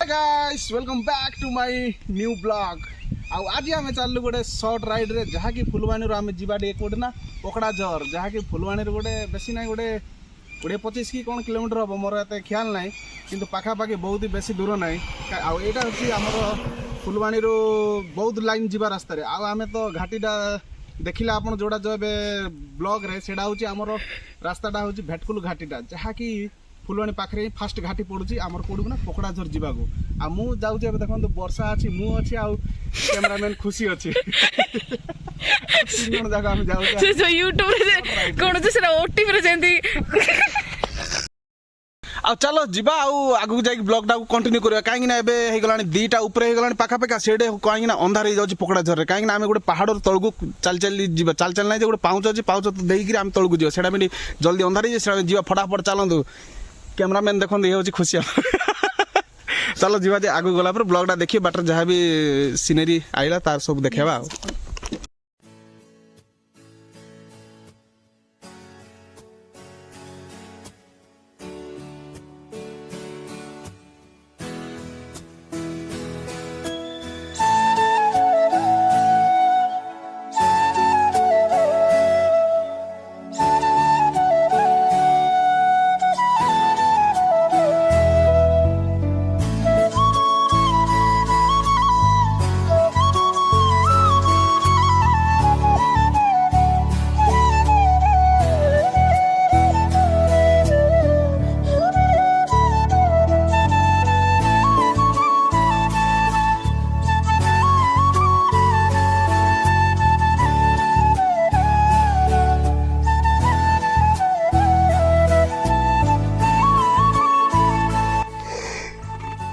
Guys welcome back to my new blog. आज आम चलू गोटे सर्ट राइड रे जहाँकि फुलबानी आम जीवा एक ना पकड़ा जर जहाँकि फुलबानी गोटे बेसी ना गोटे 20-25 कि कौन किलोमीटर हम मोर एत ख्याल ना कि पाखापाखि बहुत ही बेसी दूर ना आईटा हूँ आम फुलबानी बहुत लाइन जीवा रास्तार आम तो घाटीटा देखिले आप जोड़ा जो ब्लॉग रे सेटा हूँ आमर रास्ताटा हूँ भेटकुल घाटीटा जहाँकि फुलबानी पाखे फास्ट घाटी पड़ुची आमर कौड़ ना पकड़ा झर जावाक मुझे देखो वर्षा अच्छी मु अच्छी आउ कैमरामैन खुशी अच्छी तीन जन जाक आम जाऊ यूट्यूब रे कोन जे सेरा ओटीपी रे जेंती आ चलो जीवा आगू जाई ब्लॉग टा कंटिन्यू करिया काहे ना एबे हे गलानी दीटा ऊपर हे गलानी पाखा पाखा सेडे काहे ना अंधार हे जाउची पकड़ा झर रे काहे ना आमे गोटे पहाड़ तळगु चल चल जीवा चल चल नै जे गोटे पाउच अछि पाउच देई कि आम तळगु जीवा सेडा में जल्दी अंधार हे सेडा जीवा फटाफट चलंदु कैमरामैन देखो ये हूँ खुशी चलो जीवा आगू गला पर ब्लॉगटा देखिए बाटर जहाँ भी सीनेरी आइला तार सब देखेबा।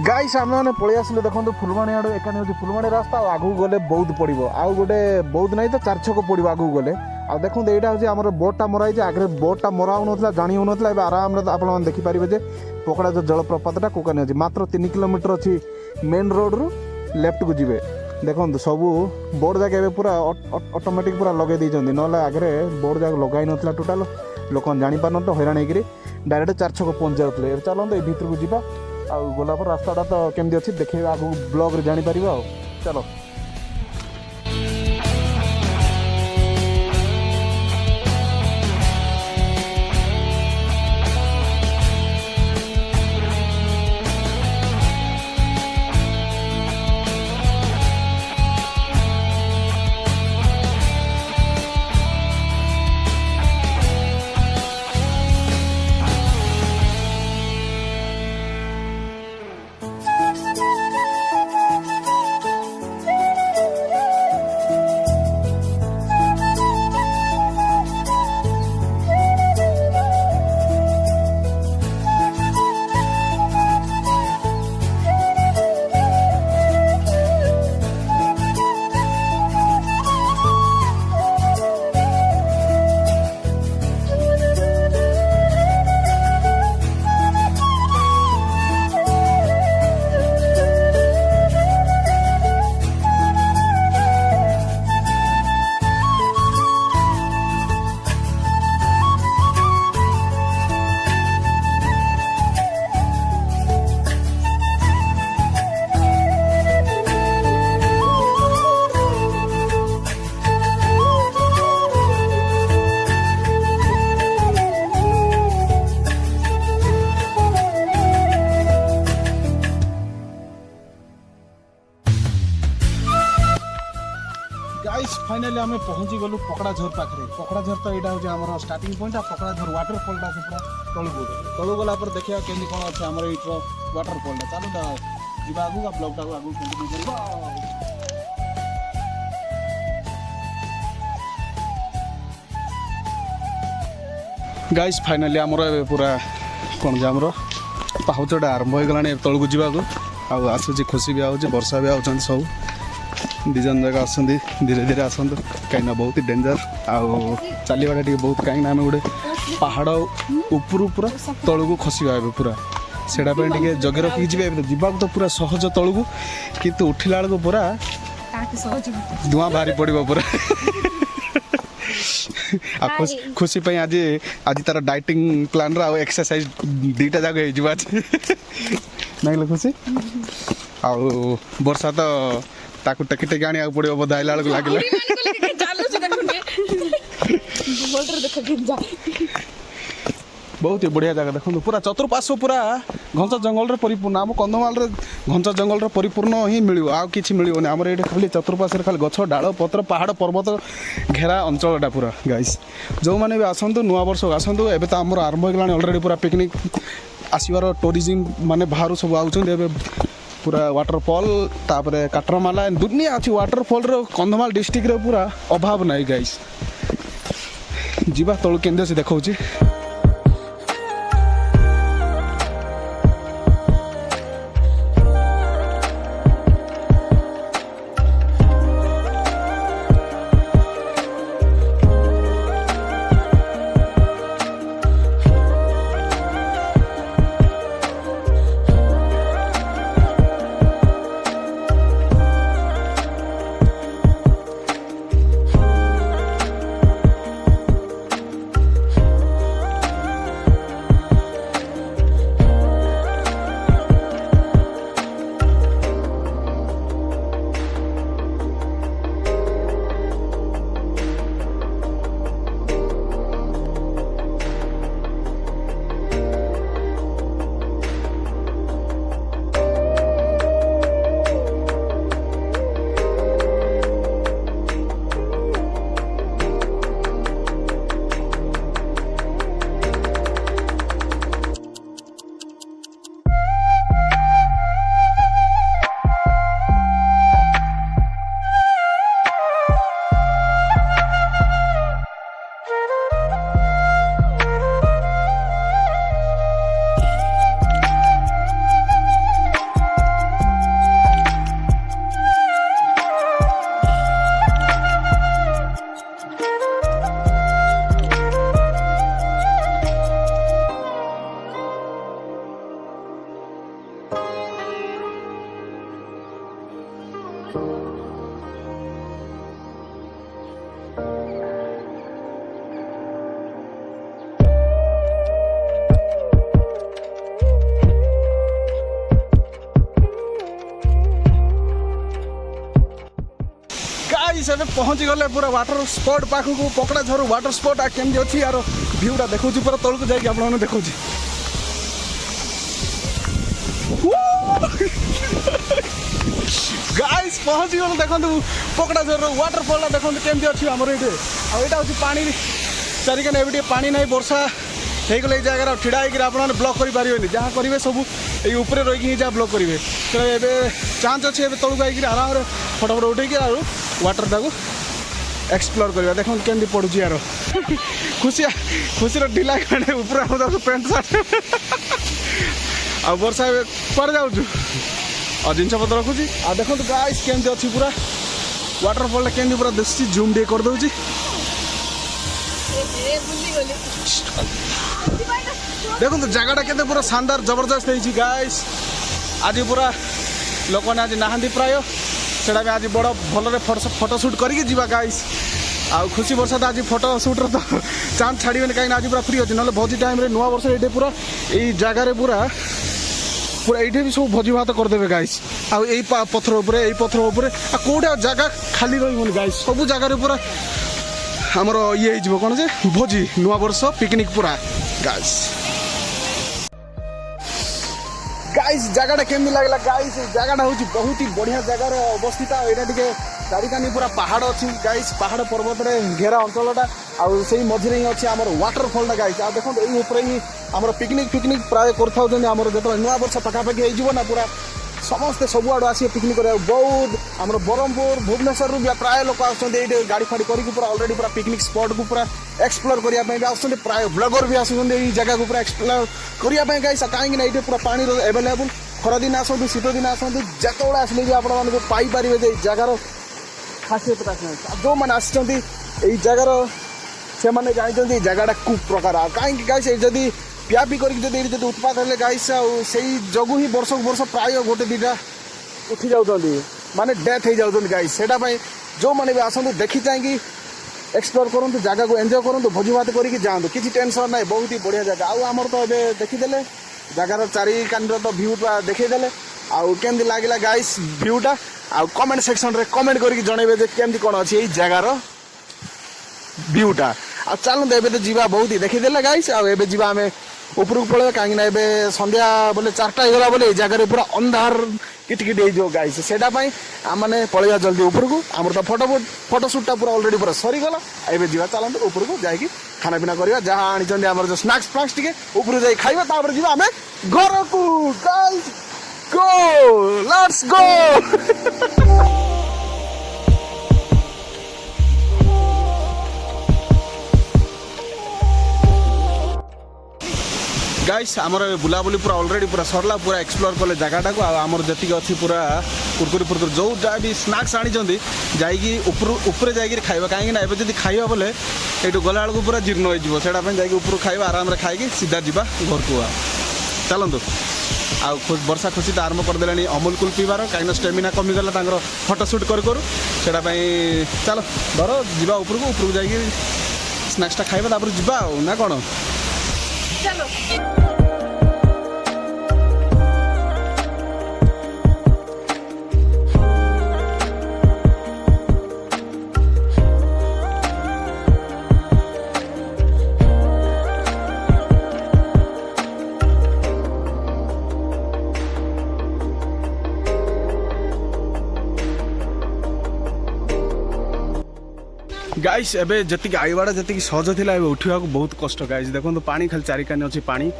गाइस आम मैंने पलि आसिले देखो फुलबाणी आड़ एकानी हूँ फुलबाणी रास्ता आगू गले बौद्ध पड़ो आउ गोटे बौद्ध नहीं तो 4 छक पड़ो आगू गले आ देखो यहाँ हूँ आम बोर्डटा मराई आगे बोर्डटा मरा होना जानी होना आराम आप देखिपारे जे पकड़ा जो जलप्रपातटा कोकानी अच्छी मात्र 3 किलोमीटर अच्छी मेन रोड रु लेफ्ट को जी देखो सब बोर्ड जाके पूरा ऑटोमेटिक पूरा लगे देते ना आगे बोर्ड जाक लगे ना टोटाल लोक जापार न हैरान होकर डायरेक्ट 4 छक पहुँच जाते चलते ये भीतर को जीवा आ गला पर रास्ताटा तो केमती अच्छी देखे आगू ब्लॉग रे जानी परिबा चलो। गाइस फाइनली आम पहुँची गलु पकड़ा झर पाखे पकड़ा झर तो यहाँ हूँ आम स्टार्टिंग पॉइंट आ पकड़ा झर वाटरफॉलटा से पूरा तलू तलू गला देखिए केमती कौन अच्छे आम ये वाटरफॉलटा चलो जा आगू ब्लॉगटा आगू कंटिन्यू कर। गाइस फाइनली आमर पूरा कौन जे आमर पाहुचटा आरंभ हो गला तलू जावाक आसूँ खुशी भी आऊँ वर्षा भी आउट सब दिजन जगह आसती धीरे धीरे आसतु कहीं बहुत ही डेंजर आउ चलवाटा टे बहुत कहीं आम गोटे पहाड़ उपरू पूरा तलू को खसवा पूरा सेटा टे जगे रखी जावाक तो पूरा सहज तलू को किंतु उठिला बेलू पूरा धुआं बाहरी पड़ो पूरा खुशी आज आज तार डाइटिंग प्लान एक्सरसाइज 2टा जाक ନାଇଁ ଖୁସି ଆଉ ବର୍ଷା ତ ତାକୁ ଟେକି ଟେକି ଆଣିବାକୁ ପଡ଼ିବ ବୋଧେ ଆଇଲା ବେଳକୁ ଲାଗିଲା बहुत ही बढ़िया जगह देखो पूरा चतुर्पार्श्व पूरा घंच जंगल परिपूर्ण आम कंधमाल घंच जंगल परिपूर्ण ही मिल आ कि मिलनी आम ये खाली चतुर्पार्श्व खाली गछ डाल पत्र पहाड़ पर्वत घेरा अंचलटा पूरा गाइस जो मैंने भी आसतु नुआ वर्ष आसतु एवं तो आम आरंभ हो अलरेडी पूरा पिकनिक आसबार टूरिज्म माने बाहर सब आउे पूरा वाटरफॉल तापर काटरमाला दुनिया अच्छी वाटरफॉल कंधमाल डिस्ट्रिक्ट पूरा अभाव नहीं गाइस जीवा तलू केंद्र से देखा से पहुँची गले पूरा वाटर स्पॉट पाखक पकड़ा झर वाटर स्पॉट केमती अच्छी यार भ्यूटा देखा पूरा तौक जाकि आप देखा गाइस पहुँची गल देखो पकड़ा झर वाटरफॉल देखो केमती अच्छी आमर ये आईटा हूँ पानी चारिकान ए पानी ना वर्षा होगले ये जगह ठिड़ा होकर आप ब्लॉक करें जहाँ करेंगे सब ये रही जहाँ ब्लॉक करेंगे तो ये चांस अच्छे तौक आई आराम से फटो फटो उठे वाटर टाक एक्सप्लोर करवा देखो केमती पड़ुची यार खुशी खुशी ढिला ऊपर पेंट सार्ट आ वर्षा पर जाऊँ और जिनस पत्र रखुची आ देखो गाइस केमती अच्छी पूरा वाटरफॉल केमती पूरा दिशा जूम टे कर दूची देखो जगह के पूरा शानदार जबरदस्त है गाइस आज पूरा लोक ने आज नहांती प्राय से आज बड़ भल फोटोशूट करके जीवा गाइस आ खुशी वर्षा तो आज फोटोशूट्र तो चांस छाड़े कहीं आज पूरा फ्री अच्छे ना भोजी टाइम नुआ वर्ष ये पूरा यही जगार पूरा पूरा ये भी सब भोजी भात करदे गाइस आई पथर उपरे यही पथर उपरे कौटे जगह खाली रही गाइस सब जगार पूरा आमर ये कौन से भोजी नुआ वर्ष पिकनिक पूरा गाइस गाइस जगह केमती लगला गाइस जगह हूँ बहुत ही बढ़िया जगार अवस्थित यहाँ चारिकानी पूरा पहाड़ अच्छी गाइस पहाड़ पर्वत घेरा अंचलटा आई मझे ही अच्छी आम वाटरफॉल गाइस आ देखो ये ही आम पिकनिक प्राय कर जो नुआ वर्ष पखापाखि हो पूरा समस्ते सबुआड़ आस पिकनिक कर बौद्ध आम ब्रह्मपुर भुवनेश्वर भी प्राय लोक आसते गाड़ी फाड़ी करके पूरा अलरेडी पूरा पिकनिक स्पॉट को पूरा एक्सप्लोर करने आस प्राय ब्लॉगर भी आसुँच जगह को पूरा एक्सप्लोर करने गाइस कहीं ये पूरा पानी एवेलेबल खरादिन आसतु शीत दिन आसतु जिते आसले भी आपरे जगार खासियत जो मैंने आसी जगार से मैंने जानते जगहटा कु प्रकार कहीं गाइस जदि पियापी कर उत्पाद है गाइस से जगू ही वर्ष वर्ष प्राय गोटे दीटा उठी जाऊँगी माने डेथ हो जाऊँ गाइस से जो मैंने भी आसतु देखी चाहिए एक्सप्लोर करूँ जगह को एंजॉय करूँ भोजी भात करके जातु किसी टेंशन ना बहुत ही बढ़िया जगह आमर तो ये देखीदे जगार चारि कानी तो भ्यूटा देखईदेले आउ केमती लागला गाइस भ्यूटा आउ कमेंट सेक्शन रे कमेंट करके जनइबे जे केमती कोन अछि एई जगार भ्यूटा आ चलते एबे तो जीवा बहुत ही देखीदेले गाइस आ एबे जीवा आमे ऊपर पड़े कहीं एबे संध्या बोले 4टा होगा बोले जगह पूरा अंधार किटकिट हो गाइस सेटा आम मैंने पलैया जल्दी ऊपर को आमर तो फोटोशूटा पूरा ऑलरेडी पूरा सरीगला एबे जीवा चलते ऊपर को जाकि खाना पीना करवा जहाँ आनी आमर जो स्नैक्स फ्लाक्स टिके ऊपर जाई खाइबा तापर जीवा आमे घर को guys go let's go guys आमर बुलाबुली पूरा ऑलरेडी पूरा सरला पूरा एक्सप्लोर कले जगटा को आमर जी अच्छी पूरा कुरकुरी फुरकुरी जो जहाँ भी स्नैक्स आनी जाइए ऊपर जाइए खाइबा कहीं ना जब खाइबा बोले ये गला बेलू पूरा जीर्ण हो जाए ऊपर खाइबा आराम से खाई सीधा जावा घर को चलतु आ वर्षा खुशी तो आरंभ करदे अमूल कूल पीबार कहीं स्टेमिना कमीगला फोटोशूट करूँ चलो धर जा ऊपर जाइए स्नैक्सटा खाइबा जा ना कौन चलो गाइस एबे जति आईवाड़ा जति सहज थिला एबे उठिया को बहुत कष्ट गाइस देखो तो पानी खाली चारि कानी अछि पानी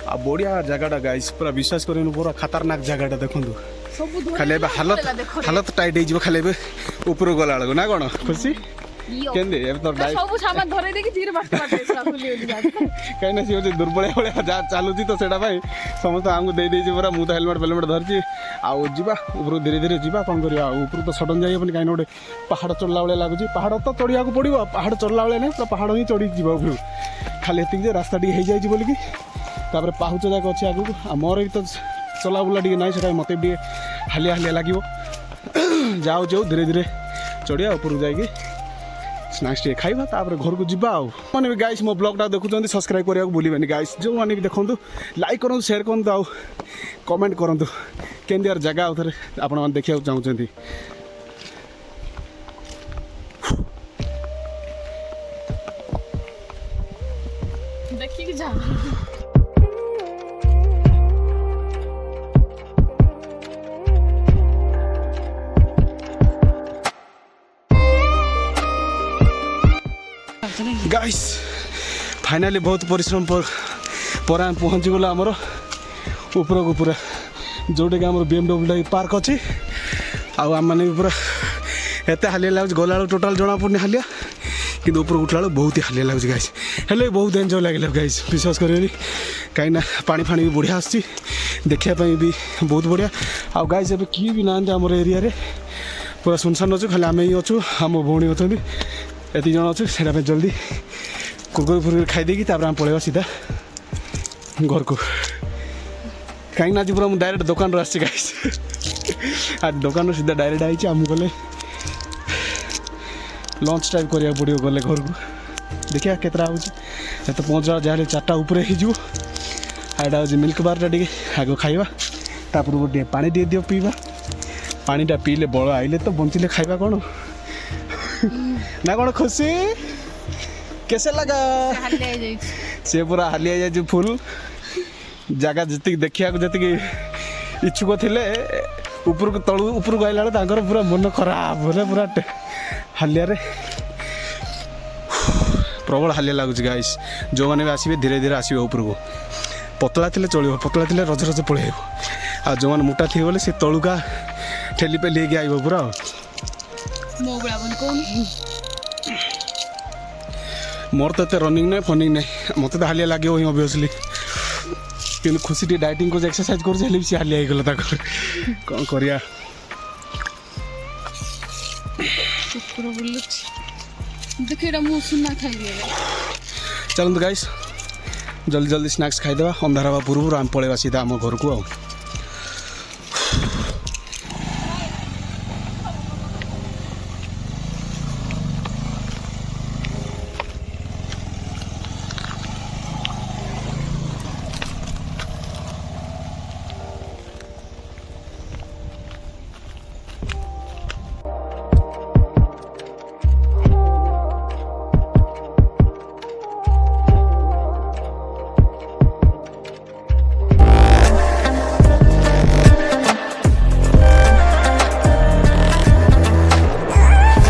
आ बढ़िया जगहटा गाइस पूरा विश्वास करेनु पूरा खतरनाक जगहटा देखो खाली एबे हालत टाइट हो खाली एबे ऊपर गला लगो ना कोन खुशी केंदे एबे तो सब सामान धरे देकी धीरे बाट बाट एसरा खुली होली जात काई ना से दुर्बल बळे जा चालू छी तो सेटा भाई समस्त हमको दे दे छी पूरा मु तो हेलमेट धरची आ जीवा ऊपर धीरे धीरे जीवा कौन करिया ऊपर तो सडन जाई अपन काई गोटे पहाड़ चढ़ला बेले लागुची पहाड़ तो चढ़िया को पड़ो पहाड़ चढ़ला बेले नहीं पहाड़ ही चढ़ी जीवा ऊपर खाली एतिक जे रास्ता टी हो जाई बोल कि तापर पाहुच जाक अछि आगु आ मोर तो चला बुला टी नाही सेटा मते भी हालिया हालिया लागिवो जाओ जाओ धीरे धीरे चढ़िया ऊपर जाई स्नैक्स टे खाइबा तापर घर को जिबा माने भी गाइस मो ब्लॉग टा देखुचंदी सब्सक्राइब करिया को भूलिबेनी गाइस जो माने भी देखंतु लाइक करंतु शेयर करंतु आ कमेंट करंतु केंदियार जगह उधर आपण मान देखिया चाहउचंदी देखि कि जा गाइस फाइनाली बहुत परिश्रम पर आम पहुँची गला आमर ऊपर को पूरा जोटे कि आम BMW पार्क अच्छी आम मैंने पूरा एत हालिया लगे गला टोटाल जना पड़नी हालिया कि ऊपर उठला बहुत ही हालिया लगे गाइस हेल्ले बहुत एंजॉय लगे गाइस विश्वास करेनि कहीं पानी फानी भी बढ़िया आसी देखापी भी बहुत बढ़िया आ गाइस एवं किए भी ना आम एरिया पूरा सुनसान अच्छु खाली आम ही अच्छु आम भौणी अच्छा एति जन अच्छे से जल्दी कुरकुरी फुरकुरी खाईदेकी आम पलैबा सीधा घर को कहीं आज पूरा डायरेक्ट दुकान आसी गाइस आज दुकान सीधा डायरेक्ट आई आम गले लंच टाइप करा पड़ो गले घर को देखिए केतरा हो तो पहुँचा जहाँ 4टा ऊपर होटा हूँ मिल्क बारटा टे आग खाइबा तापर गोटे पानी दे दियो पीवा पानीटा पीले बल आइले तो बंचिले खाइबा कौन ना कौन खुशी कैसे लगा से पूरा हालिया जाए फुल जगह जी देखा जी इच्छुक थे ऊपर को तलू ऊपर को आइला बेले पूरा मन खराब बोले पूरा हालिया प्रबल हालिया लगुच गाइस जो मैंने भी आसवे धीरे धीरे आसवे ऊपर को पतला थे चलो पतला थे रज रज पलैब आ जो मैंने मोटा थी बोले से तलुका ठेली पे लेके आइब पूरा मोर तो रनिंग नहीं फनिंग नहीं मत तो हालिया लगे वही ऑब्वियसली कि खुशी टी डाइटिंग को एक्सरसाइज कर सी हालिया गला कौन करिया चलते गाइस जल्दी जल्दी स्नैक्स खाईदेवा अंधार हवा पूर्व आम पलैबा सीधा आम घर को